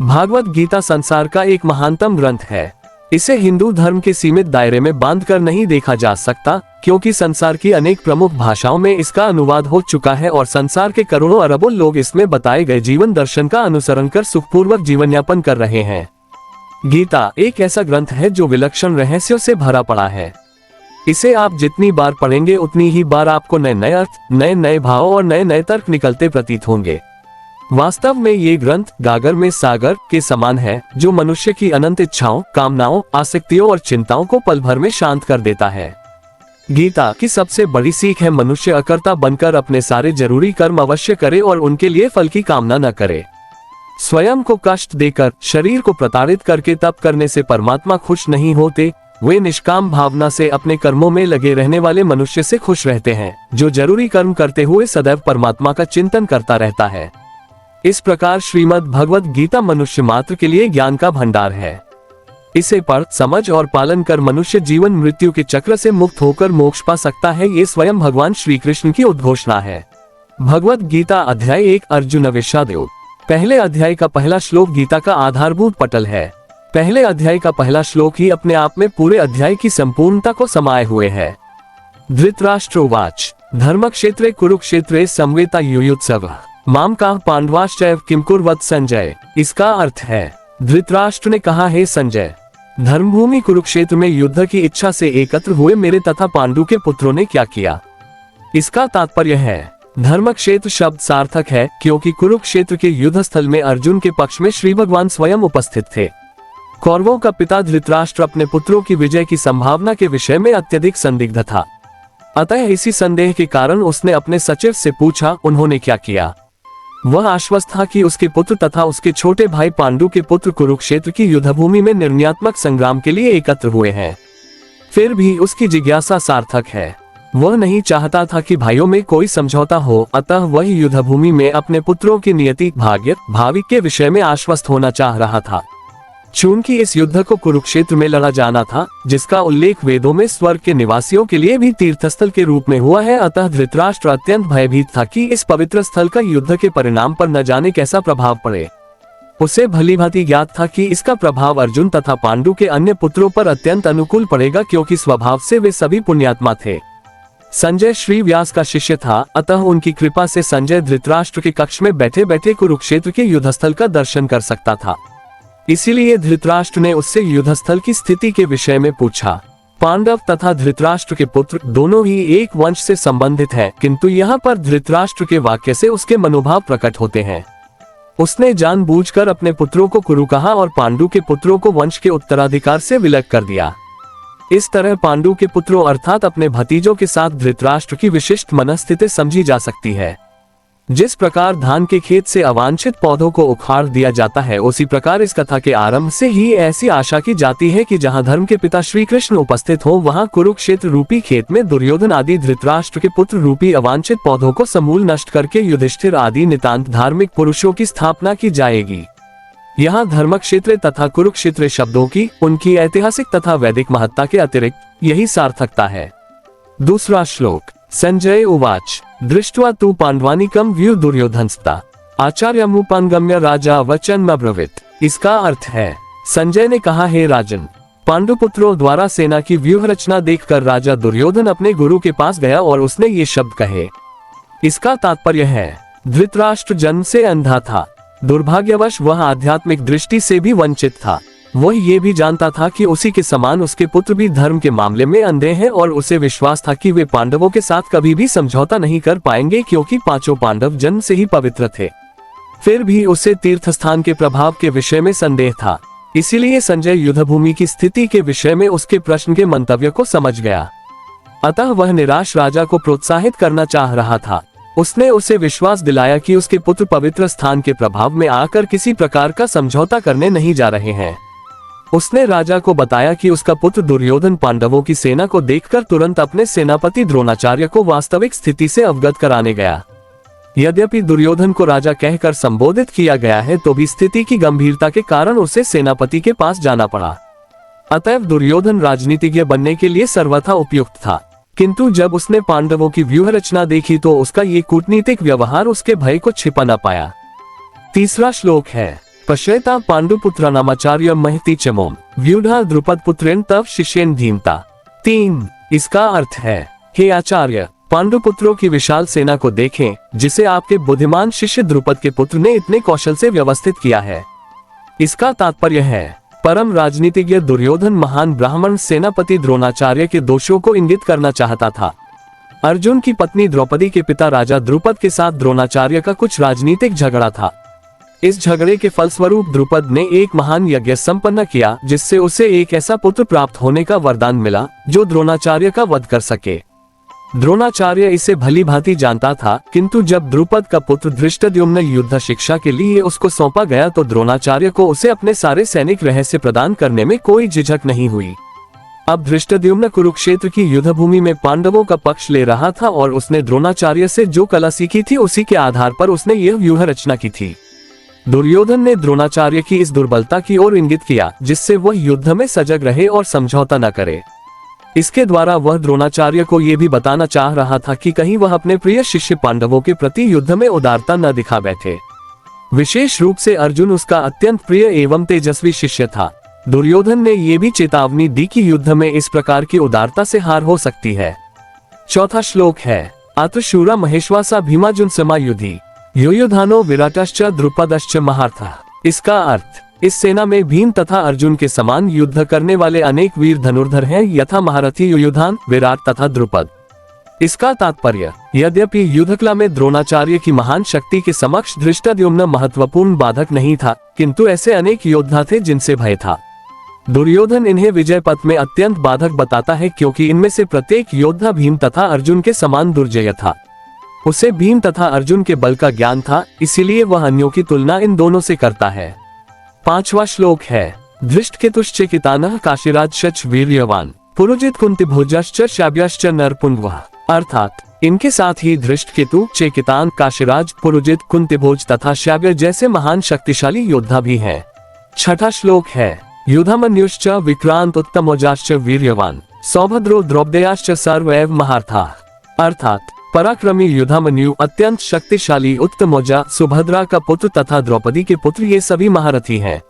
भागवत गीता संसार का एक महानतम ग्रंथ है। इसे हिंदू धर्म के सीमित दायरे में बांधकर नहीं देखा जा सकता, क्योंकि संसार की अनेक प्रमुख भाषाओं में इसका अनुवाद हो चुका है और संसार के करोड़ों अरबों लोग इसमें बताए गए जीवन दर्शन का अनुसरण कर सुखपूर्वक जीवन यापन कर रहे हैं। गीता एक ऐसा ग्रंथ है जो विलक्षण रहस्यों से भरा पड़ा है। इसे आप जितनी बार पढ़ेंगे उतनी ही बार आपको नए नए अर्थ, नए नए भाव और नए नए तर्क निकलते प्रतीत होंगे। वास्तव में ये ग्रंथ गागर में सागर के समान है, जो मनुष्य की अनंत इच्छाओं, कामनाओं, आसक्तियों और चिंताओं को पल भर में शांत कर देता है। गीता की सबसे बड़ी सीख है मनुष्य अकर्ता बनकर अपने सारे जरूरी कर्म अवश्य करे और उनके लिए फल की कामना न करे। स्वयं को कष्ट देकर, शरीर को प्रताड़ित करके तप करने से परमात्मा खुश नहीं होते। वे निष्काम भावना से अपने कर्मों में लगे रहने वाले मनुष्य से खुश रहते हैं, जो जरूरी कर्म करते हुए सदैव परमात्मा का चिंतन करता रहता है। इस प्रकार श्रीमद् भगवत गीता मनुष्य मात्र के लिए ज्ञान का भंडार है। इसे पढ़, समझ और पालन कर मनुष्य जीवन मृत्यु के चक्र से मुक्त होकर मोक्ष पा सकता है। ये स्वयं भगवान श्री कृष्ण की उद्घोषणा है। भगवत गीता अध्याय 1 अर्जुन विषादयोग। पहले अध्याय का पहला श्लोक गीता का आधारभूत पटल है। पहले अध्याय का पहला श्लोक ही अपने आप में पूरे अध्याय की संपूर्णता को समाये हुए है। धृतराष्ट्रोवाच धर्मक्षेत्रे कुरुक्षेत्रे समवेता युयुत्सवः माम का पांडवाश्चैव किम कुर्वत संजय। इसका अर्थ है, धृतराष्ट्र ने कहा, हे संजय, धर्मभूमि कुरुक्षेत्र में युद्ध की इच्छा से एकत्र हुए मेरे तथा पांडु के पुत्रों ने क्या किया। इसका तात्पर्य है, धर्मक्षेत्र शब्द सार्थक है क्योंकि कुरुक्षेत्र के युद्ध स्थल में अर्जुन के पक्ष में श्री भगवान स्वयं उपस्थित थे। कौरवों का पिता धृतराष्ट्र अपने पुत्रों की विजय की संभावना के विषय में अत्यधिक संदिग्ध था। अतः इसी संदेह के कारण उसने अपने सचिव से पूछा, उन्होंने क्या किया। वह आश्वस्त था कि उसके पुत्र तथा उसके छोटे भाई पांडु के पुत्र कुरुक्षेत्र की युद्धभूमि में निर्णयात्मक संग्राम के लिए एकत्र हुए हैं। फिर भी उसकी जिज्ञासा सार्थक है। वह नहीं चाहता था कि भाइयों में कोई समझौता हो, अतः वह युद्धभूमि में अपने पुत्रों की नियति, भाग्य, भावी के विषय में आश्वस्त होना चाह रहा था। चूंकि इस युद्ध को कुरुक्षेत्र में लड़ा जाना था, जिसका उल्लेख वेदों में स्वर्ग के निवासियों के लिए भी तीर्थस्थल के रूप में हुआ है, अतः धृतराष्ट्र अत्यंत भयभीत था कि इस पवित्र स्थल का युद्ध के परिणाम पर न जाने कैसा प्रभाव पड़े। उसे भलीभांति ज्ञात था कि इसका प्रभाव अर्जुन तथा पांडु के अन्य पुत्रों पर अत्यंत अनुकूल पड़ेगा, क्योंकि स्वभाव से वे सभी पुण्यात्मा थे। संजय श्री व्यास का शिष्य था, अतः उनकी कृपा से संजय धृतराष्ट्र के कक्ष में बैठे बैठे कुरुक्षेत्र के युद्धस्थल का दर्शन कर सकता था। इसीलिए धृतराष्ट्र ने उससे युद्धस्थल की स्थिति के विषय में पूछा। पांडव तथा धृतराष्ट्र के पुत्र दोनों ही एक वंश से संबंधित हैं, किंतु यहाँ पर धृतराष्ट्र के वाक्य से उसके मनोभाव प्रकट होते हैं। उसने जानबूझकर अपने पुत्रों को कुरु कहा और पांडु के पुत्रों को वंश के उत्तराधिकार से विलग कर दिया। इस तरह पांडु के पुत्रों अर्थात अपने भतीजों के साथ धृतराष्ट्र की विशिष्ट मनस्थिति समझी जा सकती है। जिस प्रकार धान के खेत से अवांछित पौधों को उखाड़ दिया जाता है, उसी प्रकार इस कथा के आरंभ से ही ऐसी आशा की जाती है कि जहां धर्म के पिता श्री कृष्ण उपस्थित हो, वहां कुरुक्षेत्र रूपी खेत में दुर्योधन आदि धृतराष्ट्र के पुत्र रूपी अवांछित पौधों को समूल नष्ट करके युधिष्ठिर आदि नितांत धार्मिक पुरुषों की स्थापना की जाएगी। यहाँ धर्मक्षेत्र तथा कुरुक्षेत्र शब्दों की उनकी ऐतिहासिक तथा वैदिक महत्ता के अतिरिक्त यही सार्थकता है। दूसरा श्लोक। संजय उवाच दृष्ट्वा तु पांडवानिकं व्यू दुर्योधनस्ता आचार्यमुपगम्य राजा वचनमब्रवीत्। इसका अर्थ है, संजय ने कहा, हे राजन, पांडुपुत्रों द्वारा सेना की व्यूह रचना देखकर राजा दुर्योधन अपने गुरु के पास गया और उसने ये शब्द कहे। इसका तात्पर्य है, धृतराष्ट्र जन्म से अंधा था। दुर्भाग्यवश वह आध्यात्मिक दृष्टि से भी वंचित था। वह ये भी जानता था कि उसी के समान उसके पुत्र भी धर्म के मामले में अंधे हैं और उसे विश्वास था कि वे पांडवों के साथ कभी भी समझौता नहीं कर पाएंगे, क्योंकि पांचों पांडव जन्म से ही पवित्र थे। फिर भी उसे तीर्थस्थान के प्रभाव के विषय में संदेह था। इसीलिए संजय युद्धभूमि की स्थिति के विषय में उसके प्रश्न के मंतव्य को समझ गया। अतः वह निराश राजा को प्रोत्साहित करना चाह रहा था। उसने उसे विश्वास दिलाया कि उसके पुत्र पवित्र स्थान के प्रभाव में आकर किसी प्रकार का समझौता करने नहीं जा रहे हैं। उसने राजा को बताया कि उसका पुत्र दुर्योधन पांडवों की सेना को देखकर तुरंत अपने सेनापति द्रोणाचार्य को वास्तविक स्थिति से अवगत कराने गया। यद्यपि दुर्योधन को राजा कहकर संबोधित किया गया है, तो भी स्थिति की गंभीरता के कारण उसे सेनापति के पास जाना पड़ा। अतएव दुर्योधन राजनीतिज्ञ बनने के लिए सर्वथा उपयुक्त था, किंतु जब उसने पांडवों की व्यूह रचना देखी तो उसका ये कूटनीतिक व्यवहार उसके भय को छिपा न पाया। तीसरा श्लोक है। पश्यता पांडुपुत्र नामाचार्य महती चमोम व्यूढ़ा द्रुपद पुत्रेण तव शिष्येन धीमता। 3। इसका अर्थ है, हे आचार्य, पांडुपुत्रों की विशाल सेना को देखें जिसे आपके बुद्धिमान शिष्य द्रुपद के पुत्र ने इतने कौशल से व्यवस्थित किया है। इसका तात्पर्य है, परम राजनीतिज्ञ दुर्योधन महान ब्राह्मण सेनापति द्रोणाचार्य के दोषों को इंगित करना चाहता था। अर्जुन की पत्नी द्रौपदी के पिता राजा द्रुपद के साथ द्रोणाचार्य का कुछ राजनीतिक झगड़ा था। इस झगड़े के फलस्वरूप द्रुपद ने एक महान यज्ञ संपन्न किया जिससे उसे एक ऐसा पुत्र प्राप्त होने का वरदान मिला जो द्रोणाचार्य का वध कर सके। द्रोणाचार्य इसे भली भांति जानता था, किंतु जब द्रुपद का पुत्र धृष्टद्युम्न युद्ध शिक्षा के लिए उसको सौंपा गया तो द्रोणाचार्य को उसे अपने सारे सैनिक रहस्य प्रदान करने में कोई झिझक नहीं हुई। अब धृष्टद्युम्न कुरुक्षेत्र की युद्ध भूमि में पांडवों का पक्ष ले रहा था और उसने द्रोणाचार्य से जो कला सीखी थी उसी के आधार पर उसने यह व्यूह रचना की थी। दुर्योधन ने द्रोणाचार्य की इस दुर्बलता की ओर इंगित किया जिससे वह युद्ध में सजग रहे और समझौता न करे। इसके द्वारा वह द्रोणाचार्य को यह भी बताना चाह रहा था कि कहीं वह अपने प्रिय शिष्य पांडवों के प्रति युद्ध में उदारता न दिखा बैठे। विशेष रूप से अर्जुन उसका अत्यंत प्रिय एवं तेजस्वी शिष्य था। दुर्योधन ने यह भी चेतावनी दी कि युद्ध में इस प्रकार की उदारता से हार हो सकती है। चौथा श्लोक है, अत्र शूरा महेश्वासा भीमार्जुन समायुधि युयुधानो विराटश्च द्रुपदश्च महारथः। इसका अर्थ, इस सेना में भीम तथा अर्जुन के समान युद्ध करने वाले अनेक वीर धनुर्धर हैं, यथा महारथी युयुधान, विराट तथा द्रुपद। इसका तात्पर्य, यद्यपि युद्धकला में द्रोणाचार्य की महान शक्ति के समक्ष धृष्टद्युम्न महत्वपूर्ण बाधक नहीं था, किंतु ऐसे अनेक योद्धा थे जिनसे भय था। दुर्योधन इन्हें विजय पथ में अत्यंत बाधक बताता है क्योंकि इनमें से प्रत्येक योद्धा भीम तथा अर्जुन के समान दुर्जय था। उसे भीम तथा अर्जुन के बल का ज्ञान था, इसीलिए वह अन्यों की तुलना इन दोनों से करता है। 5वां श्लोक है, धृष्टकेतुश्च कितानः काशीराजश्च वीर्यवान पुरुजित कुंतिभोजश्च शाब्यश्च नरपुंगवः। अर्थात इनके साथ ही धृष्टकेतु, चेकितान, काशीराज, पुरुजित, कुंतिभोज तथा शाब्य जैसे महान शक्तिशाली योद्धा भी हैं। 6वां श्लोक है, युधामन्युश्च विक्रांत उत्तमोजाश्च वीर्यवान सौभद्रो द्रौपदेयाश्च सर्वैव महारथाः। अर्थात पराक्रमी युधामन्यु, अत्यंत शक्तिशाली उत्तमोजा, सुभद्रा का पुत्र तथा द्रौपदी के पुत्र ये सभी महारथी हैं।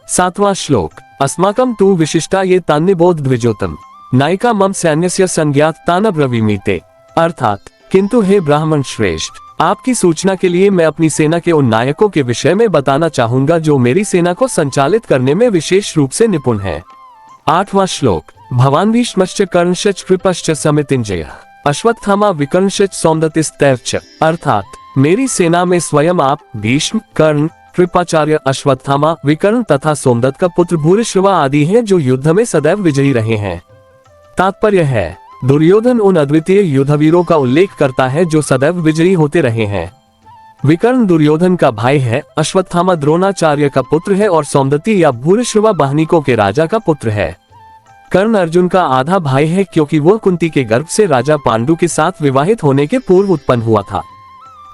7वां श्लोक, अस्माकं तु विशिष्टा ये तान्निबोध द्विजोतम नायिका मम सैन्यस्य संज्ञात तानब्रवीमीते। अर्थात, किंतु हे ब्राह्मण श्रेष्ठ, आपकी सूचना के लिए मैं अपनी सेना के उन नायकों के विषय में बताना चाहूंगा जो मेरी सेना को संचालित करने में विशेष रूप से निपुण है। 8वां श्लोक, भवान भीष्मश्च कर्णश्च कृपश्च समितिंजयः अश्वत्थामा विकर्णश्च सौमदत्तिस्तैश्च। अर्थात मेरी सेना में स्वयं आप, भीष्म, कर्ण, कृपाचार्य, अश्वत्थामा, विकर्ण तथा सोमदत्त का पुत्र भूरिश्रवा आदि हैं जो युद्ध में सदैव विजयी रहे हैं। तात्पर्य है, दुर्योधन उन अद्वितीय युद्धवीरों का उल्लेख करता है जो सदैव विजयी होते रहे हैं। विकर्ण दुर्योधन का भाई है, अश्वत्थामा द्रोणाचार्य का पुत्र है और सोमदत्ती या भूरिश्रवा बाहनिकों के राजा का पुत्र है। कर्ण अर्जुन का आधा भाई है क्योंकि वह कुंती के गर्भ से राजा पांडु के साथ विवाहित होने के पूर्व उत्पन्न हुआ था।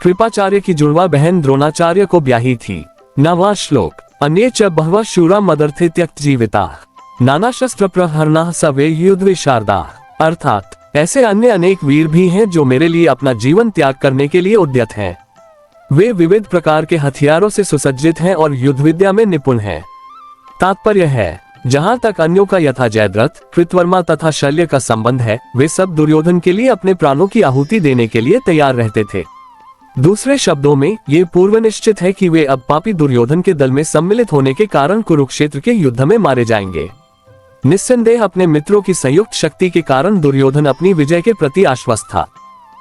कृपाचार्य की जुड़वा बहन द्रोणाचार्य को ब्याही थी। 9वां श्लोक, अन्ये च बहवः शूरा मदर्थे त्यक्त जीविताः नाना शस्त्र प्रहरणाः सवे युद्ध विशारदाः। अर्थात ऐसे अन्य अनेक वीर भी हैं जो मेरे लिए अपना जीवन त्याग करने के लिए उद्यत हैं। वे विविध प्रकार के हथियारों से सुसज्जित हैं और युद्ध विद्या में निपुण हैं। तात्पर्य है, जहां तक अन्यों का यथा जयद्रथ, कृतवर्मा तथा शल्य का संबंध है, वे सब दुर्योधन के लिए अपने प्राणों की आहुति देने के लिए तैयार रहते थे। दूसरे शब्दों में ये पूर्व निश्चित है कि वे अब पापी दुर्योधन के दल में सम्मिलित होने के कारण कुरुक्षेत्र के युद्ध में मारे जाएंगे। निस्संदेह अपने मित्रों की संयुक्त शक्ति के कारण दुर्योधन अपनी विजय के प्रति आश्वस्त था।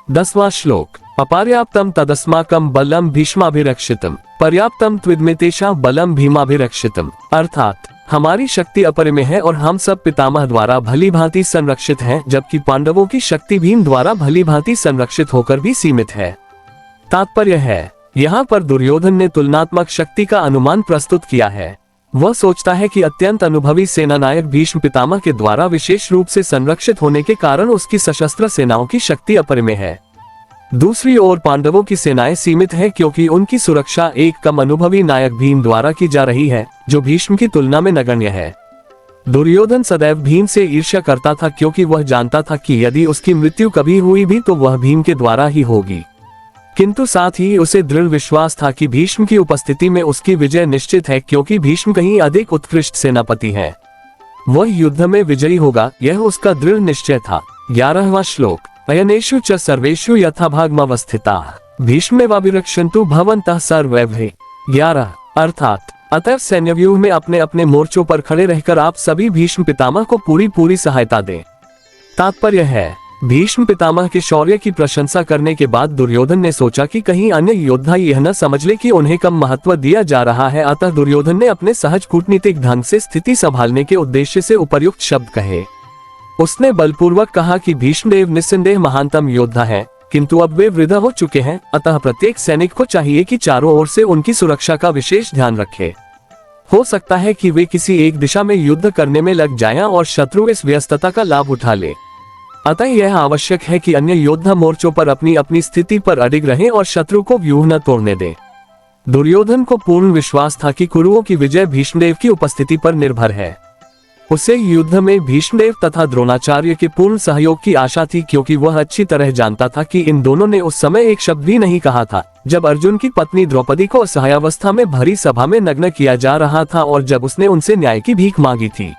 10वां श्लोक, अपर्याप्तम तदस्माकं बलम भीष्माभिरक्षितम पर्याप्तम त्विदमेतेषां बलम भीमाभिरक्षितम। अर्थात हमारी शक्ति अपरिमेय है और हम सब पितामह द्वारा भली भांति संरक्षित हैं, जबकि पांडवों की शक्ति भीम द्वारा भली भांति संरक्षित होकर भी सीमित है। तात्पर्य है, यहाँ पर दुर्योधन ने तुलनात्मक शक्ति का अनुमान प्रस्तुत किया है। वह सोचता है कि अत्यंत अनुभवी सेनानायक भीष्म पितामह के द्वारा विशेष रूप से संरक्षित होने के कारण उसकी सशस्त्र सेनाओं की शक्ति अपरिमेय है। दूसरी ओर पांडवों की सेनाएं सीमित है क्योंकि उनकी सुरक्षा एक कम अनुभवी नायक भीम द्वारा की जा रही है, जो भीष्म की तुलना में नगण्य है। दुर्योधन सदैव भीम से ईर्ष्या करता था क्योंकि वह जानता था कि यदि उसकी मृत्यु कभी हुई भी तो वह भीम के द्वारा ही होगी। किंतु साथ ही उसे दृढ़ विश्वास था कि भीष्म की उपस्थिति में उसकी विजय निश्चित है, क्योंकि भीष्म कहीं अधिक उत्कृष्ट सेनापति है। वह युद्ध में विजयी होगा, यह उसका दृढ़ निश्चय था। 11वां श्लोक। अयनेषु च सर्वेषु यथाभागमवस्थिताः भीष्मेवाभिरक्षन्तु भवन्तः सर्वैः। 11 अर्थात अतः सैन्यव्यूह में अपने अपने मोर्चों पर खड़े रहकर आप सभी भीष्म पितामह को पूरी सहायता दें। तात्पर्य है, भीष्म पितामह के शौर्य की प्रशंसा करने के बाद दुर्योधन ने सोचा कि कहीं अन्य योद्धा यह न समझ ले कि उन्हें कम महत्व दिया जा रहा है, अतः दुर्योधन ने अपने सहज कूटनीतिक ढंग से स्थिति संभालने के उद्देश्य से उपर्युक्त शब्द कहे। उसने बलपूर्वक कहा कि भीष्मदेव निस्संदेह महानतम योद्धा है, किंतु अब वे वृद्ध हो चुके हैं, अतः प्रत्येक सैनिक को चाहिए कि चारों ओर से उनकी सुरक्षा का विशेष ध्यान रखे। हो सकता है कि वे किसी एक दिशा में युद्ध करने में लग जाएं और शत्रु इस व्यस्तता का लाभ उठा ले। अतः यह आवश्यक है कि अन्य योद्धा मोर्चों पर अपनी अपनी स्थिति पर अडिग रहें और शत्रु को व्यूह न तोड़ने दें। दुर्योधन को पूर्ण विश्वास था कि कुरुओं की विजय भीष्मदेव की उपस्थिति पर निर्भर है। उसे युद्ध में भीष्मदेव तथा द्रोणाचार्य के पूर्ण सहयोग की आशा थी, क्योंकि वह अच्छी तरह जानता था कि इन दोनों ने उस समय एक शब्द भी नहीं कहा था, जब अर्जुन की पत्नी द्रौपदी को असहायावस्था में भरी सभा में नग्न किया जा रहा था और जब उसने उनसे न्याय की भीख मांगी थी।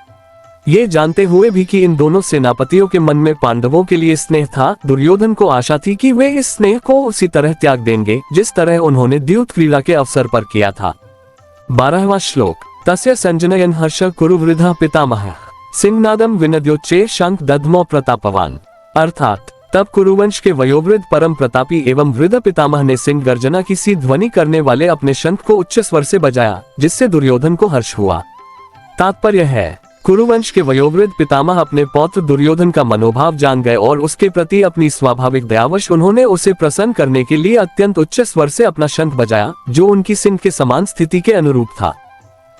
ये जानते हुए भी कि इन दोनों सेनापतियों के मन में पांडवों के लिए स्नेह था, दुर्योधन को आशा थी कि वे इस स्नेह को उसी तरह त्याग देंगे जिस तरह उन्होंने द्यूत क्रीड़ा के अवसर पर किया था। 12वां श्लोक। तस्य संजनयन् हर्ष कुरुवृद्धः पितामहः सिंहनादम विनद्योच्चे शंख दध्मो प्रतापवान। अर्थात तब कुरुवंश के वयोवृद्ध परम प्रतापी एवं वृद्ध पितामह ने सिंह गर्जना की सी ध्वनि करने वाले अपने शंख को उच्च स्वर से बजाया, जिससे दुर्योधन को हर्ष हुआ। तात्पर्य है, कुरुवंश के वयोवृद्ध पितामह अपने पौत्र दुर्योधन का मनोभाव जान गए और उसके प्रति अपनी स्वाभाविक दयावश उन्होंने उसे प्रसन्न करने के लिए अत्यंत उच्च स्वर से अपना शंख बजाया, जो उनकी सिंह के समान स्थिति के अनुरूप था।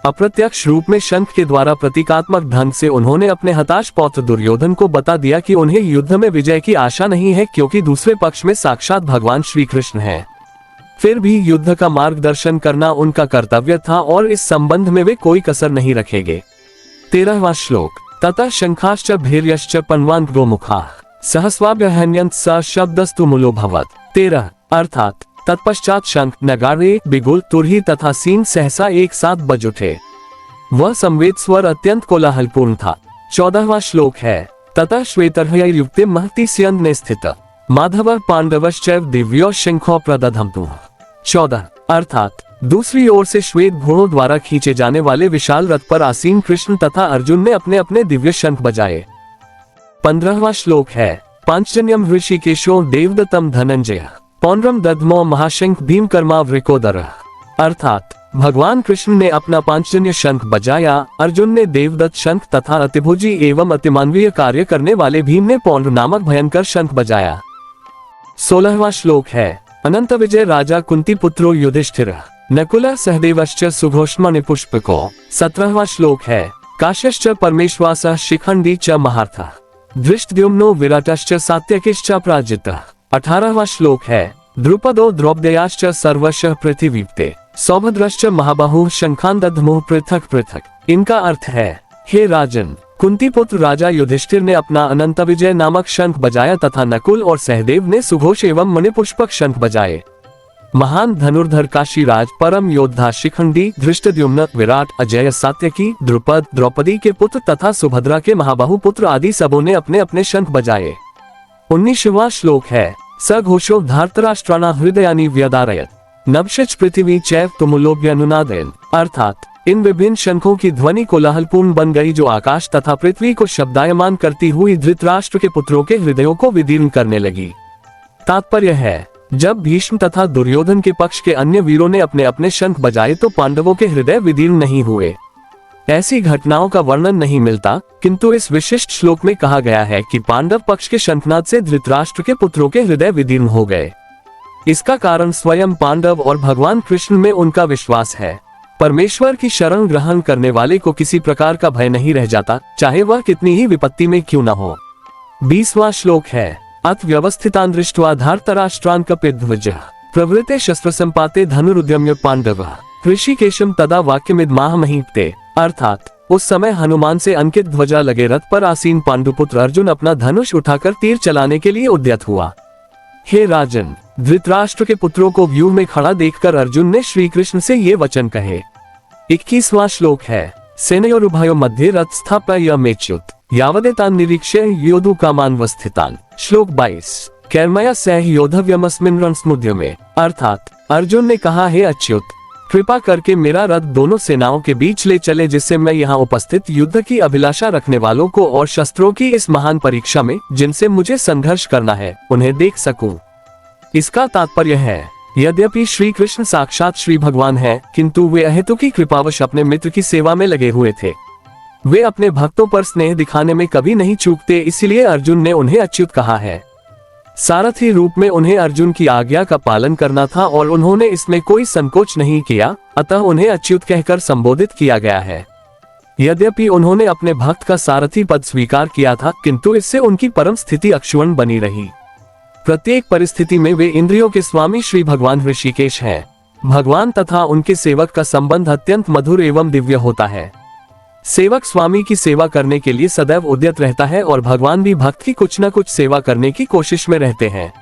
अप्रत्यक्ष रूप में शंख के द्वारा प्रतीकात्मक ढंग से उन्होंने अपने हताश पौत्र दुर्योधन को बता दिया कि उन्हें युद्ध में विजय की आशा नहीं है, क्योंकि दूसरे पक्ष में साक्षात भगवान श्री कृष्ण है। फिर भी युद्ध का मार्गदर्शन करना उनका कर्तव्य था और इस संबंध में वे कोई कसर नहीं रखेंगे। 13वां श्लोक। ततः शंखाश्च भैर्यश्च पन्वान् गोमुखाः सहस्वाभ्यहन्यन्त स शब्दस्तु मूलोऽभवत्। 13 अर्थात तत्पश्चात शंख, नगाड़े, बिगुल, तुरही तथा सीन सहसा एक साथ बज उठे। वह संवेद स्वर अत्यंत कोलाहलपूर्ण था। 14वां श्लोक है। ततः श्वेतर्हयैर्युक्ते महति स्यन्दने स्थित माधवः पांडवश्चैव दिव्यो शंखो प्रदधमतुः। 14 अर्थात दूसरी ओर से श्वेत घोड़ों द्वारा खींचे जाने वाले विशाल रथ पर आसीन कृष्ण तथा अर्जुन ने अपने अपने दिव्य शंख बजाए। 15वां श्लोक है। पांचजन्यम ऋषिकेशो देवदत्तम धनंजय पौंड्रम दध्मो महाशंख भीमकर्मा वृकोदरः। अर्थात भगवान कृष्ण ने अपना पांचजन्य शंख बजाया, अर्जुन ने देवदत्त शंख तथा अतिभुजी एवं अतिमानवीय कार्य करने वाले भीम ने पौंड्र नामक भयंकर शंख बजाया। 16वां श्लोक है। अनंत विजय राजा कुंती पुत्रो युधिष्ठिरः नकुलः सहदेवश्च सुघोषमणि पुष्पको। 17वां श्लोक है। काश्यश्च परमेश्वासः शिखंडी च महार्थः धृष्टद्युम्नो विराटश्च सात्यकिश्च प्राजितः। 18वां श्लोक है। द्रुपदो द्रौपदेयाश्च सर्वशः पृथिवीप्ते सौभद्रश्च महाबाहुः शंखान् दध्मुः पृथक पृथक। इनका अर्थ है, हे राजन, कुंती पुत्र राजा युधिष्ठिर ने अपना अनंत विजय नामक शंख बजाया तथा नकुल और सहदेव ने सुघोष एवं मणिपुष्पक शंख बजाए। महान धनुर्धर काशीराज, परम योद्धा शिखंडी, धृष्टद्युम्न, विराट, अजय, सात्यकी, द्रुपद, द्रौपदी के पुत्र तथा सुभद्रा के महाबाहु पुत्र आदि सबों ने अपने अपने शंख बजाए। 19वां श्लोक है। स घोषो धार्तराष्ट्राणा हृदयानि व्यदारयत् नभश्च पृथ्वी चैव तुमुलोऽभ्यनुनादयन्। अर्थात इन विभिन्न शंखों की ध्वनि कोलाहलपूर्ण बन गई, जो आकाश तथा पृथ्वी को शब्दायमान करती हुई धृतराष्ट्र के पुत्रों के हृदयों को विदीर्ण करने लगी। तात्पर्य है, जब भीष्म तथा दुर्योधन के पक्ष के अन्य वीरों ने अपने अपने शंख बजाए तो पांडवों के हृदय विदीर्ण नहीं हुए। ऐसी घटनाओं का वर्णन नहीं मिलता, किंतु इस विशिष्ट श्लोक में कहा गया है कि पांडव पक्ष के शंखनाद से धृतराष्ट्र के पुत्रों के हृदय विदीर्ण हो गए। इसका कारण स्वयं पांडव और भगवान कृष्ण में उनका विश्वास है। परमेश्वर की शरण ग्रहण करने वाले को किसी प्रकार का भय नहीं रह जाता, चाहे वह कितनी ही विपत्ति में क्यों न हो। 20वां श्लोक है। अथ व्यवस्थितान् दृष्ट्वा धार्तराष्ट्रान् कपिध्वजः प्रवृते शस्त्र संपाते धनुरुद्यम्य पांडवः ऋषिकेशम तदा वाक्यमिदमाह महीपते। अर्थात उस समय हनुमान से अंकित ध्वजा लगे रथ पर आसीन पांडुपुत्र अर्जुन अपना धनुष उठाकर तीर चलाने के लिए उद्यत हुआ। हे राजन, धृतराष्ट्र के पुत्रों को व्यूह में खड़ा देखकर अर्जुन ने श्री कृष्ण से ये वचन कहे। 21वां श्लोक है, सेनयोरुभयो मध्ये रथ स्थापयमेच्युत यावदेतान् निरीक्ष्य योधु कामान्वस्थितान्। श्लोक 22, कैर्मया सह योधव्यमस्मिन् रणसमुद्र में। अर्थात अर्जुन ने कहा, हे अच्युत, कृपा करके मेरा रथ दोनों सेनाओं के बीच ले चले, जिससे मैं यहाँ उपस्थित युद्ध की अभिलाषा रखने वालों को और शस्त्रों की इस महान परीक्षा में जिनसे मुझे संघर्ष करना है उन्हें देख सकूं। इसका तात्पर्य है, यद्यपि श्री कृष्ण साक्षात श्री भगवान हैं, किंतु वे अहेतु की कृपावश अपने मित्र की सेवा में लगे हुए थे। वे अपने भक्तों पर स्नेह दिखाने में कभी नहीं चूकते, इसलिए अर्जुन ने उन्हें अच्युत कहा है। सारथी रूप में उन्हें अर्जुन की आज्ञा का पालन करना था और उन्होंने इसमें कोई संकोच नहीं किया, अतः उन्हें अच्युत कहकर संबोधित किया गया है। यद्यपि उन्होंने अपने भक्त का सारथी पद स्वीकार किया था, किंतु इससे उनकी परम स्थिति अक्षुण्ण बनी रही। प्रत्येक परिस्थिति में वे इंद्रियों के स्वामी श्री भगवान ऋषिकेश हैं। भगवान तथा उनके सेवक का संबंध अत्यंत मधुर एवं दिव्य होता है। सेवक स्वामी की सेवा करने के लिए सदैव उद्यत रहता है और भगवान भी भक्त की कुछ न कुछ सेवा करने की कोशिश में रहते हैं।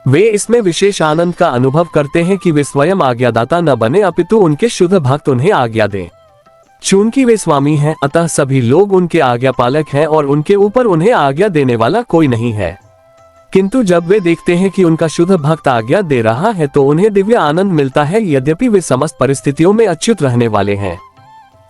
वे इसमें विशेष आनंद का अनुभव करते हैं कि वे स्वयं आज्ञादाता न बने, अपितु उनके शुद्ध भक्त उन्हें आज्ञा दें। चूंकि वे स्वामी हैं, अतः सभी लोग उनके आज्ञा पालक हैं और उनके ऊपर उन्हें आज्ञा देने वाला कोई नहीं है। किंतु जब वे देखते हैं कि उनका शुद्ध भक्त आज्ञा दे रहा है तो उन्हें दिव्य आनंद मिलता है, यद्यपि वे समस्त परिस्थितियों में अच्युत रहने वाले हैं।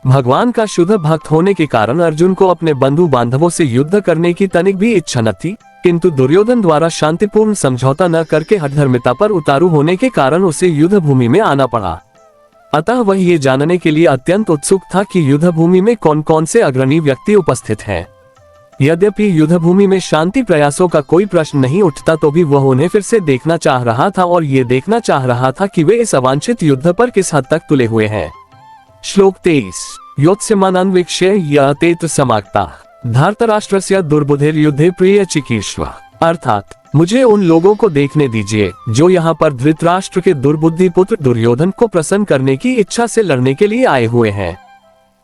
भगवान का शुद्ध भक्त होने के कारण अर्जुन को अपने बंधु बांधवों से युद्ध करने की तनिक भी इच्छा न थी, किंतु दुर्योधन द्वारा शांतिपूर्ण समझौता न करके हठधर्मिता पर उतारू होने के कारण उसे युद्ध भूमि में आना पड़ा। अतः वह ये जानने के लिए अत्यंत उत्सुक था कि युद्ध भूमि में कौन कौन से अग्रणी व्यक्ति उपस्थित हैं। यद्यपि युद्ध भूमि में शांति प्रयासों का कोई प्रश्न नहीं उठता, तो भी वह उन्हें फिर से देखना चाह रहा था और ये देखना चाह रहा था कि वे इस अवांछित युद्ध पर किस हद तक तुले हुए हैं। श्लोक 23, योत्स्यमानान्वीक्ष्य यतेत्र समागताः धार्तराष्ट्रस्य दुर्बुद्धिर्युद्धे प्रिय चिकीर्ष्वा। अर्थात मुझे उन लोगों को देखने दीजिए जो यहाँ पर धृतराष्ट्र के दुर्बुद्धि पुत्र दुर्योधन को प्रसन्न करने की इच्छा से लड़ने के लिए आए हुए हैं।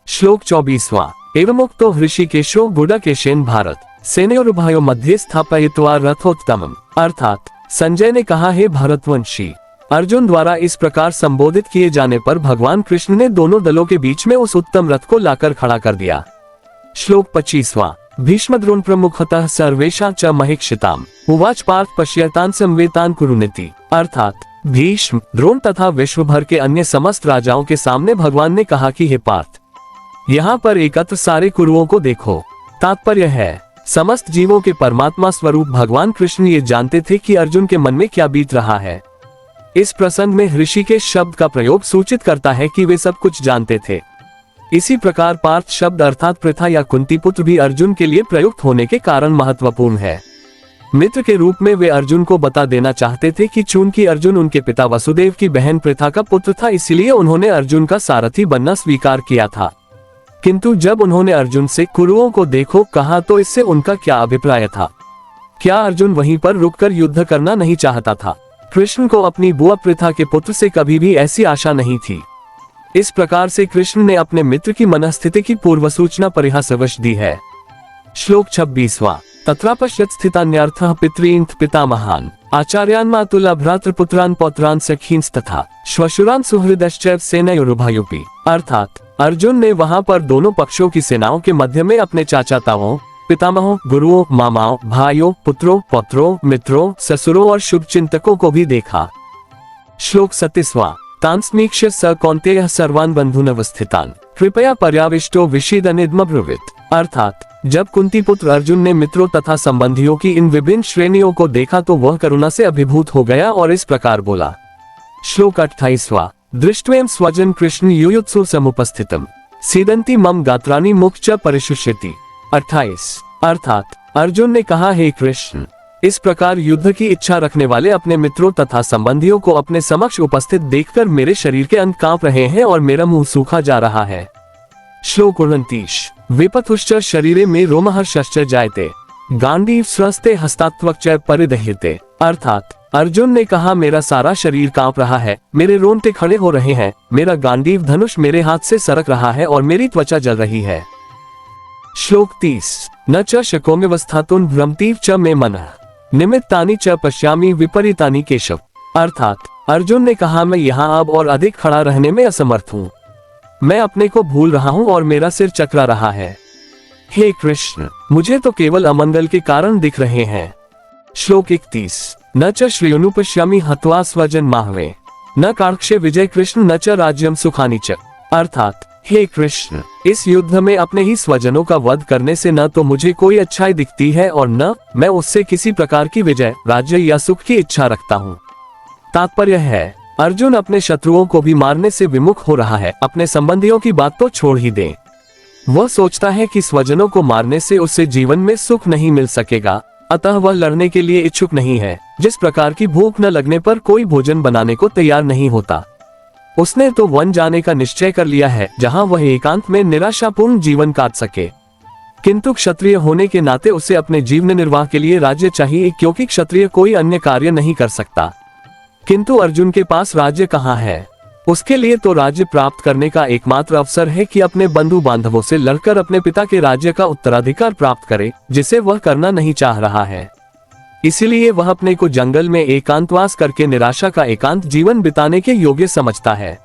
श्लोक 24वां, एवमुक्तो हृषिकेशो गुडकेशेन भारत सेनयोरुभयो मध्ये स्थापयित्वा रथोत्तमम्। अर्थात संजय ने कहा, हे भरतवंशी, अर्जुन द्वारा इस प्रकार संबोधित किए जाने पर भगवान कृष्ण ने दोनों दलों के बीच में उस उत्तम रथ को लाकर खड़ा कर दिया। श्लोक 25वां, भीष्म द्रोण प्रमुखतः सर्वेषां च महीक्षिताम् उवाच पार्थ पश्यतान् संवेतान् कुरुनीति। अर्थात भीष्म, द्रोण तथा विश्व भर के अन्य समस्त राजाओं के सामने भगवान ने कहा कि हे पार्थ, यहाँ पर एकत्र सारे कुरुओं को देखो। तात्पर्य है, समस्त जीवों के परमात्मा स्वरूप भगवान कृष्ण ये जानते थे कि अर्जुन के मन में क्या बीत रहा है। इस प्रसंग में ऋषिकेश शब्द का प्रयोग सूचित करता है कि वे सब कुछ जानते थे। इसी प्रकार पार्थ शब्द अर्थात पृथा या कुंती पुत्र भी अर्जुन के लिए प्रयुक्त होने के कारण महत्वपूर्ण है। मित्र के रूप में वे अर्जुन को बता देना चाहते थे कि चूंकि अर्जुन उनके पिता वसुदेव की बहन पृथा का पुत्र था, इसलिए उन्होंने अर्जुन का सारथी बनना स्वीकार किया था। किंतु जब उन्होंने अर्जुन से कुरुओं को देखो कहा तो इससे उनका क्या अभिप्राय था? क्या अर्जुन वहीं पर रुककर युद्ध करना नहीं चाहता था? कृष्ण को अपनी बुआ पृथा के पुत्र से कभी भी ऐसी आशा नहीं थी। इस प्रकार से कृष्ण ने अपने मित्र की मनस्थिति की पूर्व सूचना परिहासवश दी है। श्लोक 26वां, तत्रापश्यत् स्थितान्यर्थः पितॄन् पितामहान् आचार्यान् मातुला भ्रातृपुत्रान् पौत्रान् सखींस्तथा श्वशुरान् सुहृदश्च सेनयोरुभयोऽपि। अर्थात अर्जुन ने वहां पर दोनों पक्षों की सेनाओं के मध्य में अपने चाचाताओं, पितामहों, गुरुओं, मामाओं, भाइयों, पुत्रों, पौत्रों, मित्रों, ससुरों और शुभ चिंतकों को भी देखा। श्लोक 27वां, तान् समीक्ष्य स कौन्तेयः सर्वान् बन्धून् अवस्थितान् कृपया पर्याविष्टो विषीदन्निदमब्रवीत्। अर्थात जब कुंती पुत्र अर्जुन ने मित्रों तथा संबंधियों की इन विभिन्न श्रेणियों को देखा तो वह करुणा से अभिभूत हो गया और इस प्रकार बोला। श्लोक 28वां, दृष्ट्वेम स्वजन कृष्ण युयुत्सु समुपस्थितम् सीदन्ति मम गात्राणि मुख च परिशुष्यति। 28, अर्थात अर्जुन ने कहा, हे कृष्ण, इस प्रकार युद्ध की इच्छा रखने वाले अपने मित्रों तथा संबंधियों को अपने समक्ष उपस्थित देखकर मेरे शरीर के अंग कांप रहे हैं और मेरा मुंह सूखा जा रहा है। श्लोक 29, विपथुश्च शरीरे में रोमहर्षश्च जायते गांडीव स्रस्ते हस्तात्वक च परिदह्यते। अर्थात अर्जुन ने कहा, मेरा सारा शरीर कांप रहा है, मेरे रोंगटे खड़े हो रहे हैं, मेरा गांडीव धनुष मेरे हाथ से सरक रहा है और मेरी त्वचा जल रही है। श्लोक 30, न च शकोम्यवस्थातुं भ्रमतीव च मे मनः निमित्तानि च पश्यामि विपरीतानि केशव। अर्थात अर्जुन ने कहा, मैं यहाँ अब और अधिक खड़ा रहने में असमर्थ हूँ। मैं अपने को भूल रहा हूँ और मेरा सिर चकरा रहा है। हे कृष्ण, मुझे तो केवल अमंगल के कारण दिख रहे हैं। श्लोक 31। न च श्रेयोनुपश्यामि हत्वा स्वजन माहवे न कार्क्षे विजय कृष्ण न च राज्यम सुखानि च। अर्थात हे कृष्ण, इस युद्ध में अपने ही स्वजनों का वध करने से न तो मुझे कोई अच्छाई दिखती है और न मैं उससे किसी प्रकार की विजय, राज्य या सुख की इच्छा रखता हूँ। तात्पर्य है, अर्जुन अपने शत्रुओं को भी मारने से विमुख हो रहा है। अपने संबंधियों की बात तो छोड़ ही दे। वह सोचता है कि स्वजनों को मारने से उससे जीवन में सुख नहीं मिल सकेगा, अतः वह लड़ने के लिए इच्छुक नहीं है। जिस प्रकार की भूख न लगने पर कोई भोजन बनाने को तैयार नहीं होता, उसने तो वन जाने का निश्चय कर लिया है, जहां वह एकांत में निराशापूर्ण जीवन काट सके। किंतु क्षत्रिय होने के नाते उसे अपने जीवन निर्वाह के लिए राज्य चाहिए, क्योंकि क्षत्रिय कोई अन्य कार्य नहीं कर सकता। किंतु अर्जुन के पास राज्य कहाँ है? उसके लिए तो राज्य प्राप्त करने का एकमात्र अवसर है कि अपने बंधु बांधवों से लड़कर अपने पिता के राज्य का उत्तराधिकार प्राप्त करे, जिसे वह करना नहीं चाह रहा है। इसीलिए वह अपने को जंगल में एकांतवास करके निराशा का एकांत जीवन बिताने के योग्य समझता है।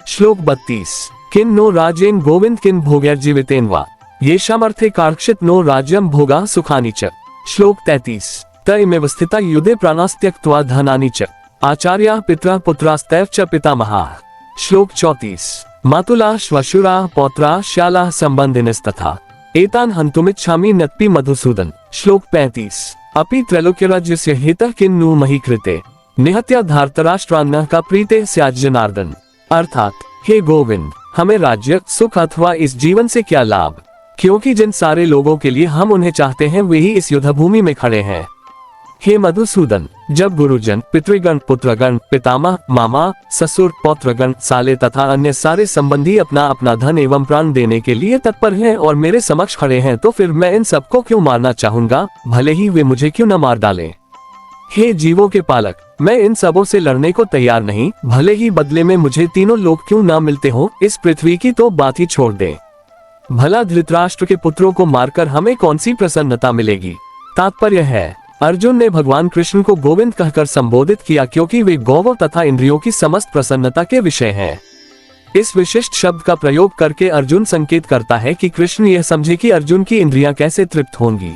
श्लोक 32। किन नो राजेन गोविंद किन भोगैर्जीवितेन वा येषामर्थे कार्क्षित नो राज्यम भोगा सुखानि च। श्लोक 33। तयमेव स्थिता युधे प्राणास्त्यक्त्वा धनानि च आचार्याः पितरः पुत्रास्तैव च पितामहाः। श्लोक 34। मातुलाः श्वशुराः पौत्राः श्यालाः संबंधिनस्तथा एतान् हन्तुमिच्छामि नत्पि मधुसूदन। श्लोक 35। अपि त्रैलोक्यराज्यस्य हितः किन्नु मही कृते निहत्या धार्तराष्ट्रान्नः का प्रीते स्यात् जनार्दन। अर्थात हे गोविंद, हमें राज्य, सुख अथवा इस जीवन से क्या लाभ, क्योंकि जिन सारे लोगों के लिए हम उन्हें चाहते हैं वे ही इस युद्ध भूमि में खड़े हैं। हे मधुसूदन, जब गुरुजन, पितृगण, पुत्रगण, पितामह, मामा, ससुर, पौत्रगण, साले तथा अन्य सारे संबंधी अपना अपना धन एवं प्राण देने के लिए तत्पर हैं और मेरे समक्ष खड़े हैं, तो फिर मैं इन सबको क्यों मारना चाहूंगा, भले ही वे मुझे क्यों न मार डालें। हे जीवों के पालक, मैं इन सबों से लड़ने को तैयार नहीं, भले ही बदले में मुझे तीनों लोग क्यों न मिलते हो। इस पृथ्वी की तो बात ही छोड़ दे। भला धृतराष्ट्र के पुत्रों को मारकर हमें कौन सी प्रसन्नता मिलेगी। तात्पर्य है, अर्जुन ने भगवान कृष्ण को गोविंद कहकर संबोधित किया, क्योंकि वे गौरव तथा इंद्रियों की समस्त प्रसन्नता के विषय हैं। इस विशिष्ट शब्द का प्रयोग करके अर्जुन संकेत करता है कि कृष्ण यह समझे कि अर्जुन की इंद्रियां कैसे तृप्त होंगी,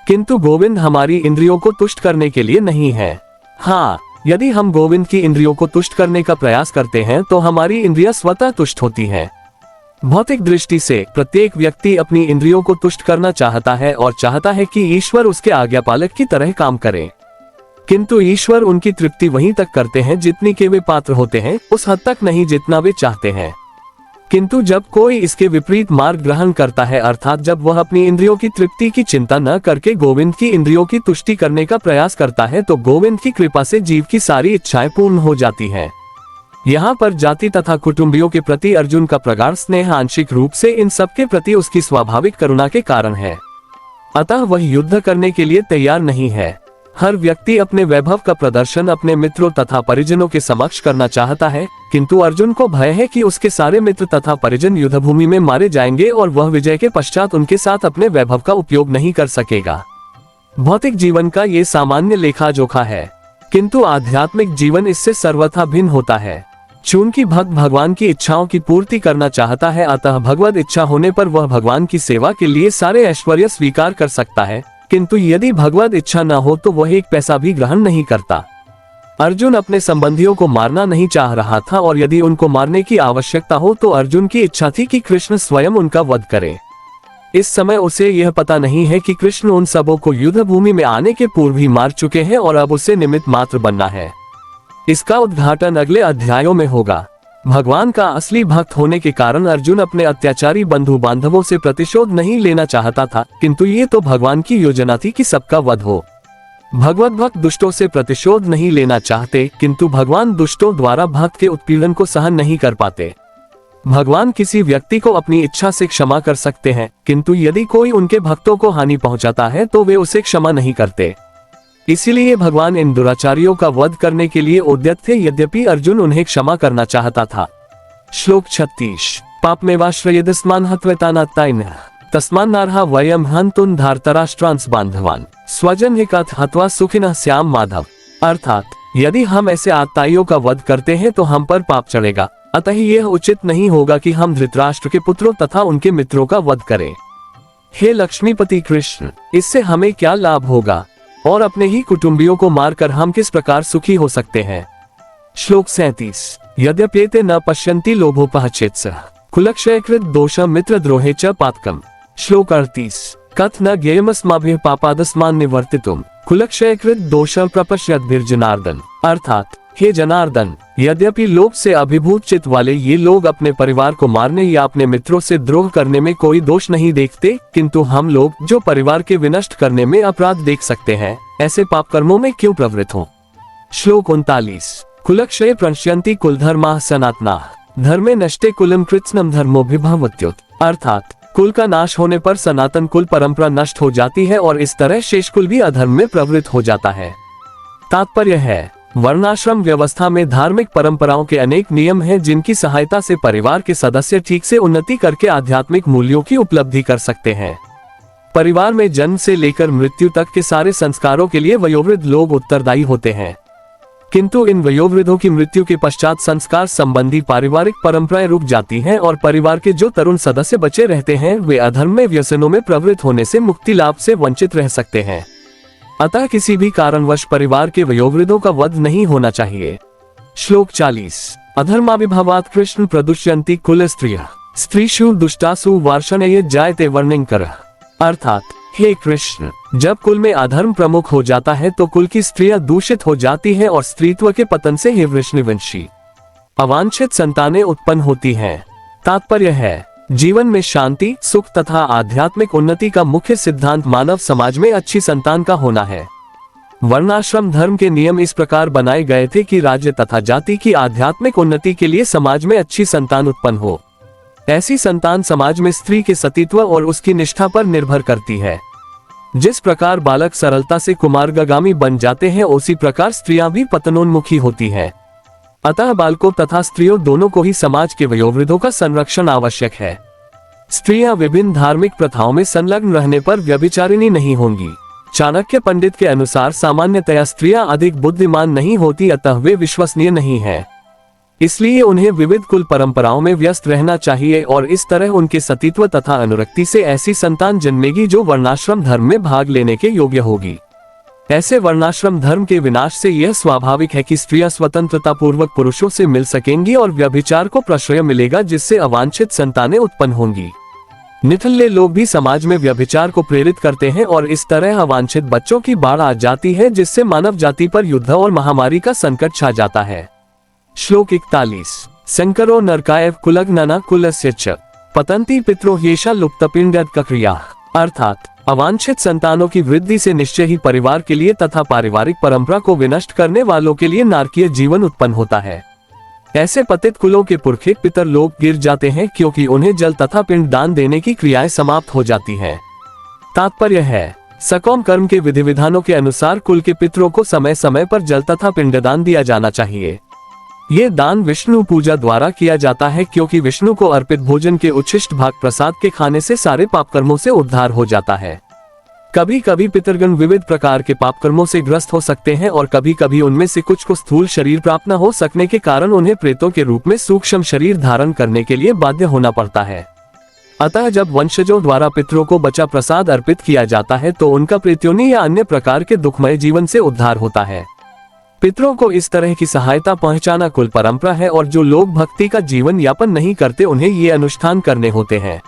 किंतु गोविंद हमारी इंद्रियों को तुष्ट करने के लिए नहीं है। हाँ, यदि हम गोविंद की इंद्रियों को तुष्ट करने का प्रयास करते हैं तो हमारी इंद्रियां स्वतः तुष्ट होती हैं। भौतिक दृष्टि से प्रत्येक व्यक्ति अपनी इंद्रियों को तुष्ट करना चाहता है और चाहता है कि ईश्वर उसके आज्ञापालक की तरह काम करे, किंतु ईश्वर उनकी तृप्ति वहीं तक करते हैं जितनी के वे पात्र होते हैं, उस हद तक नहीं जितना वे चाहते हैं। किंतु जब कोई इसके विपरीत मार्ग ग्रहण करता है, अर्थात जब वह अपनी इंद्रियों की तृप्ति की चिंता न करके गोविंद की इंद्रियों की तुष्टि करने का प्रयास करता है, तो गोविंद की कृपा से जीव की सारी इच्छाएं पूर्ण हो जाती हैं। यहाँ पर जाति तथा कुटुंबियों के प्रति अर्जुन का प्रगाढ़ स्नेह आंशिक रूप से इन सब के प्रति उसकी स्वाभाविक करुणा के कारण है, अतः वह युद्ध करने के लिए तैयार नहीं है। हर व्यक्ति अपने वैभव का प्रदर्शन अपने मित्रों तथा परिजनों के समक्ष करना चाहता है, किंतु अर्जुन को भय है कि उसके सारे मित्र तथा परिजन युद्ध भूमि में मारे जाएंगे और वह विजय के पश्चात उनके साथ अपने वैभव का उपयोग नहीं कर सकेगा। भौतिक जीवन का ये सामान्य लेखा जोखा है, किंतु आध्यात्मिक जीवन इससे सर्वथा भिन्न होता है। चूंकि भक्त भगवान की इच्छाओं की पूर्ति करना चाहता है, अतः भगवत इच्छा होने पर वह भगवान की सेवा के लिए सारे ऐश्वर्य स्वीकार कर सकता है, किंतु यदि भगवत इच्छा न हो तो वह एक पैसा भी ग्रहण नहीं करता। अर्जुन अपने संबंधियों को मारना नहीं चाह रहा था, और यदि उनको मारने की आवश्यकता हो तो अर्जुन की इच्छा थी कि कृष्ण स्वयं उनका वध करे। इस समय उसे यह पता नहीं है कि कृष्ण उन सबों को युद्ध भूमि में आने के पूर्व ही मार चुके हैं और अब उसे निमित्त मात्र बनना है। इसका उद्घाटन अगले अध्यायों में होगा। भगवान का असली भक्त होने के कारण अर्जुन अपने अत्याचारी बंधु बांधवों से प्रतिशोध नहीं लेना चाहता था, किंतु ये तो भगवान की योजना थी कि सबका वध हो। भगवत भक्त दुष्टों से प्रतिशोध नहीं लेना चाहते, किंतु भगवान दुष्टों द्वारा भक्त के उत्पीड़न को सहन नहीं कर पाते। भगवान किसी व्यक्ति को अपनी इच्छा से क्षमा कर सकते हैं, किंतु यदि कोई उनके भक्तों को हानि पहुंचाता है तो वे उसे क्षमा नहीं करते। इसीलिए भगवान इन दुराचारियों का वध करने के लिए उद्यत थे, यद्यपि अर्जुन उन्हें क्षमा करना चाहता था। श्लोक 36। पापमेवाश्रयेदस्मान् हत्वैतानात्ताइनः तस्मान्नार्हा वयम हन्तुं धार्तराष्ट्रांस बांधवान स्वजन हिकात हत्वा सुखिनः स्याम माधव। अर्थात यदि हम ऐसे आतताइयों का वध करते हैं तो हम पर पाप चढ़ेगा, अतः यह उचित नहीं होगा कि हम धृतराष्ट्र के पुत्रों तथा उनके मित्रों का वध करें। हे लक्ष्मीपति कृष्ण, इससे हमें क्या लाभ होगा और अपने ही कुटुंबियों को मारकर हम किस प्रकार सुखी हो सकते हैं। श्लोक 37। यद्यप्येते न पश्यन्ति लोभोपहचेत्सः कुलक्षयकृत दोषं मित्रद्रोहे च पातकम्। श्लोक 38। कथ न ज्ञेयमस्माभिः पापादस्मान् निवर्तितुम् कुलक्षयकृत दोषं प्रपश्यद्भिर्जनार्दन। अर्थात हे जनार्दन, यद्यपि लोभ से अभिभूत चित्त वाले ये लोग अपने परिवार को मारने या अपने मित्रों से द्रोह करने में कोई दोष नहीं देखते, किंतु हम लोग जो परिवार के विनष्ट करने में अपराध देख सकते हैं, ऐसे पाप कर्मों में क्यों प्रवृत्त हों। श्लोक 39। कुलक्षये प्रणश्यन्ति कुलधर्माः सनातनाः धर्मे नष्टे कुलम कृत्स्नम धर्मोभिभवत्युत। अर्थात कुल का नाश होने पर सनातन कुल परंपरा नष्ट हो जाती है और इस तरह शेष कुल भी अधर्म में प्रवृत्त हो जाता है। तात्पर्य है, वर्णाश्रम व्यवस्था में धार्मिक परंपराओं के अनेक नियम हैं जिनकी सहायता से परिवार के सदस्य ठीक से उन्नति करके आध्यात्मिक मूल्यों की उपलब्धि कर सकते हैं। परिवार में जन्म से लेकर मृत्यु तक के सारे संस्कारों के लिए वयोवृद्ध लोग उत्तरदायी होते हैं, किंतु इन वयोवृद्धों की मृत्यु के पश्चात संस्कार संबंधी पारिवारिक परंपराएं रुक जाती हैं और परिवार के जो तरुण सदस्य बचे रहते हैं वे अधर्म में व्यसनों में प्रवृत्त होने से मुक्ति लाभ से वंचित रह सकते हैं। अतः किसी भी कारणवश परिवार के वयोवृद्धों का वध नहीं होना चाहिए। श्लोक 40। अधर्माभिभवात् कृष्ण प्रदुष्यन्ति कुल स्त्रियः स्त्रीषु दुष्टासु वार्ष्णेय जायते वर्णिंकरः। अर्थात हे कृष्ण, जब कुल में अधर्म प्रमुख हो जाता है तो कुल की स्त्रियां दूषित हो जाती हैं और स्त्रीत्व के पतन से ही वृष्णिवंशी अवांछित संतानें उत्पन्न होती हैं। तात्पर्य है, जीवन में शांति, सुख तथा आध्यात्मिक उन्नति का मुख्य सिद्धांत मानव समाज में अच्छी संतान का होना है। वर्णाश्रम धर्म के नियम इस प्रकार बनाए गए थे कि राज्य तथा जाति की आध्यात्मिक उन्नति के लिए समाज में अच्छी संतान उत्पन्न हो। ऐसी संतान समाज में स्त्री के सतीत्व और उसकी निष्ठा पर निर्भर करती है। जिस प्रकार बालक सरलता से कुमार्गामी बन जाते हैं, उसी प्रकार स्त्रियां भी पतनोन्मुखी होती हैं। अतः बालकों तथा स्त्रियों दोनों को ही समाज के वयोवृद्धों का संरक्षण आवश्यक है। स्त्रियां विभिन्न धार्मिक प्रथाओं में संलग्न रहने पर व्यभिचारिणी नहीं होंगी। चाणक्य पंडित के अनुसार सामान्यतया स्त्रियां अधिक बुद्धिमान नहीं होती, अतः वे विश्वसनीय नहीं हैं। इसलिए उन्हें विविध कुल परंपराओं में व्यस्त रहना चाहिए और इस तरह उनके सतीत्व तथा अनुरक्ति से ऐसी संतान जन्मेगी जो वर्णाश्रम धर्म में भाग लेने के योग्य होगी। ऐसे वर्णाश्रम धर्म के विनाश से यह स्वाभाविक है कि स्त्रियां स्वतंत्रता पूर्वक पुरुषों से मिल सकेंगी और व्यभिचार को प्रश्रय मिलेगा, जिससे अवांछित संतानें उत्पन्न होंगी। निठल्ले लोग भी समाज में व्यभिचार को प्रेरित करते हैं और इस तरह अवांछित बच्चों की बाढ़ आ जाती है, जिससे मानव जाति पर युद्ध और महामारी का संकट छा जाता है। श्लोक 41। शंकरो नरकाय कुलग्नना कुलस्य च पतंती पितरो ह्येषा लुप्तपिंडक क्रिया। अर्थात अवांछित संतानों की वृद्धि से निश्चय ही परिवार के लिए तथा पारिवारिक परंपरा को विनष्ट करने वालों के लिए नारकीय जीवन उत्पन्न होता है। ऐसे पतित कुलों के पुरखे पितर लोग गिर जाते हैं, क्योंकि उन्हें जल तथा पिंड दान देने की क्रियाएं समाप्त हो जाती हैं। तात्पर्य है, सकौम कर्म के विधि विधानों के अनुसार कुल के पितरों को समय समय पर जल तथा पिंडदान दिया जाना चाहिए। ये दान विष्णु पूजा द्वारा किया जाता है, क्योंकि विष्णु को अर्पित भोजन के उच्छिष्ट भाग प्रसाद के खाने से सारे पाप कर्मों से उद्धार हो जाता है। कभी कभी पितरगण विविध प्रकार के पाप कर्मों से ग्रस्त हो सकते हैं और कभी कभी उनमें से कुछ को स्थूल शरीर प्राप्त न हो सकने के कारण उन्हें प्रेतों के रूप में सूक्ष्म शरीर धारण करने के लिए बाध्य होना पड़ता है। अतः जब वंशजों द्वारा पितरों को बचा प्रसाद अर्पित किया जाता है तो उनका प्रेत्योनि या अन्य प्रकार के दुखमय जीवन से उद्धार होता है। पितरों को इस तरह की सहायता पहुंचाना कुल परंपरा है और जो लोग भक्ति का जीवन यापन नहीं करते उन्हें ये अनुष्ठान करने होते हैं।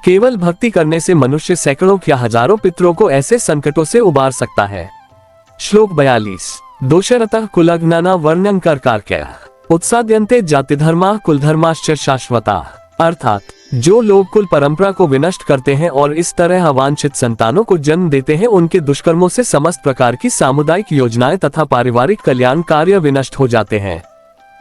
केवल भक्ति करने से मनुष्य सैकड़ों या हजारों पितरों को ऐसे संकटों से उबार सकता है। श्लोक 42। दोषरतः कुलग्नाना वर्ण्यंकरकारक्यः उत्साद्यन्ते जातिधर्माः कुलधर्माश्च शाश्वताः। अर्थात जो लोग कुल परंपरा को विनष्ट करते हैं और इस तरह अवांछित संतानों को जन्म देते हैं, उनके दुष्कर्मों से समस्त प्रकार की सामुदायिक योजनाएं तथा पारिवारिक कल्याण कार्य विनष्ट हो जाते हैं।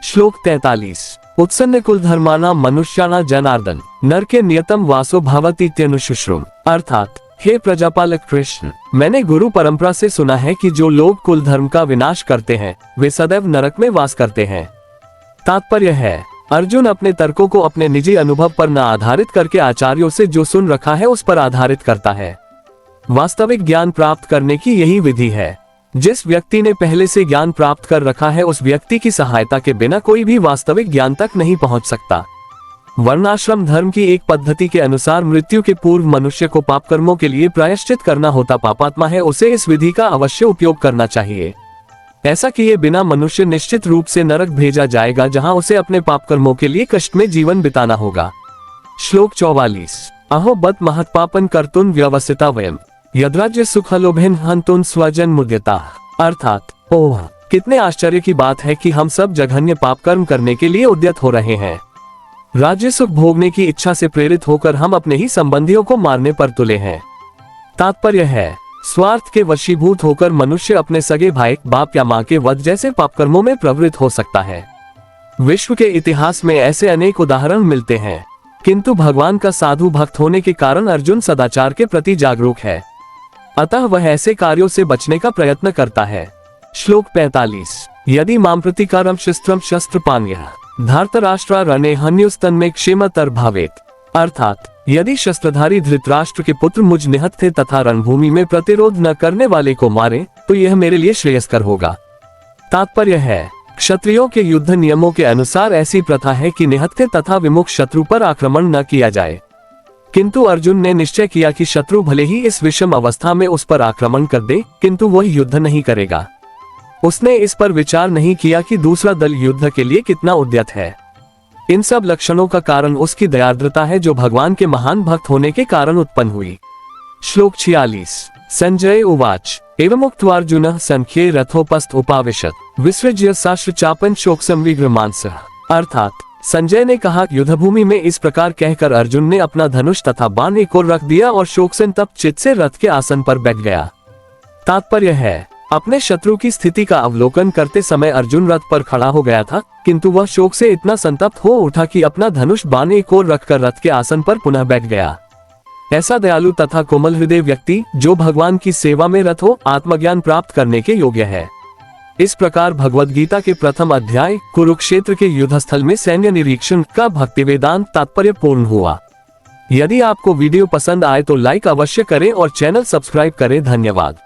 श्लोक 43। उत्सन्न कुल धर्माना मनुष्याना जनार्दन नरके नियतम वासो भवतीत्यनुशुश्रुम। अर्थात हे प्रजापालक कृष्ण, मैंने गुरु परंपरा से सुना है कि जो लोग कुल धर्म का विनाश करते हैं वे सदैव नरक में वास करते हैं। तात्पर्य है, अर्जुन अपने तर्कों को अपने निजी अनुभव पर न आधारित करके आचार्यों से जो सुन रखा है उस पर आधारित करता है। वास्तविक ज्ञान प्राप्त करने की यही विधि है। जिस व्यक्ति ने पहले से ज्ञान प्राप्त कर रखा है उस व्यक्ति की सहायता के बिना कोई भी वास्तविक ज्ञान तक नहीं पहुंच सकता। वर्णाश्रम धर्म की एक पद्धति के अनुसार मृत्यु के पूर्व मनुष्य को पाप कर्मों के लिए प्रायश्चित करना होता पापात्मा है उसे इस विधि का अवश्य उपयोग करना चाहिए। ऐसा किए बिना मनुष्य निश्चित रूप से नरक भेजा जाएगा जहां उसे अपने पाप कर्मों के लिए कष्ट में जीवन बिताना होगा। श्लोक 44। अहो बत महत्पापन कर्तुन व्यवसिता वयम यद्राज्य सुखलोभेन हंतुन स्वजन मुद्यता। अर्थात ओह कितने आश्चर्य की बात है कि हम सब जघन्य पाप कर्म करने के लिए उद्यत हो रहे हैं। राज्य सुख भोगने की इच्छा से प्रेरित होकर हम अपने ही संबंधियों को मारने पर तुले हैं। तात्पर्य है स्वार्थ के वशीभूत होकर मनुष्य अपने सगे भाई बाप या माँ के वध जैसे पाप कर्मों में प्रवृत्त हो सकता है। विश्व के इतिहास में ऐसे अनेक उदाहरण मिलते हैं, किंतु भगवान का साधु भक्त होने के कारण अर्जुन सदाचार के प्रति जागरूक है, अतः वह ऐसे कार्यों से बचने का प्रयत्न करता है। श्लोक 45। यदि माम प्रतिकारम शस्त्रम शस्त्र पान्यः धार्तराष्ट्रा रणे हन्युस्तन्मे क्षेमतर भावेत। अर्थात यदि शस्त्रधारी धृतराष्ट्र के पुत्र मुझ निहत्थे तथा रणभूमि में प्रतिरोध न करने वाले को मारे तो यह मेरे लिए श्रेयस्कर होगा। तात्पर्य है क्षत्रियों के युद्ध नियमों के अनुसार ऐसी प्रथा है कि निहत्थे तथा विमुख शत्रु पर आक्रमण न किया जाए, किंतु अर्जुन ने निश्चय किया कि शत्रु भले ही इस विषम अवस्था में उस पर आक्रमण कर दे किंतु वह युद्ध नहीं करेगा। उसने इस पर विचार नहीं किया कि दूसरा दल युद्ध के लिए कितना उद्यत है। इन सब लक्षणों का कारण उसकी दयार्द्रता है जो भगवान के महान भक्त होने के कारण उत्पन्न हुई। श्लोक 46। संजय उवाच एवमुक्त्वार्जुनः संख्ये रथोपस्थ उपाविशत् विसृज्य शास्त्र चापन शोक संविग्रमांसः। अर्थात संजय ने कहा युद्धभूमि में इस प्रकार कहकर अर्जुन ने अपना धनुष तथा बाण एक ओर रख दिया और शोक संतप्त चित्त से रथ के आसन पर बैठ गया। तात्पर्य है अपने शत्रु की स्थिति का अवलोकन करते समय अर्जुन रथ पर खड़ा हो गया था, किंतु वह शोक से इतना संतप्त हो उठा कि अपना धनुष बाण एक ओर रखकर रथ के आसन पर पुनः बैठ गया। ऐसा दयालु तथा कोमल हृदय व्यक्ति जो भगवान की सेवा में रत हो आत्मज्ञान प्राप्त करने के योग्य है। इस प्रकार भगवद गीता के प्रथम अध्याय कुरुक्षेत्र के युद्धस्थल में सैन्य निरीक्षण का भक्ति वेदांत तात्पर्य पूर्ण हुआ। यदि आपको वीडियो पसंद आए तो लाइक अवश्य करें और चैनल सब्सक्राइब करें। धन्यवाद।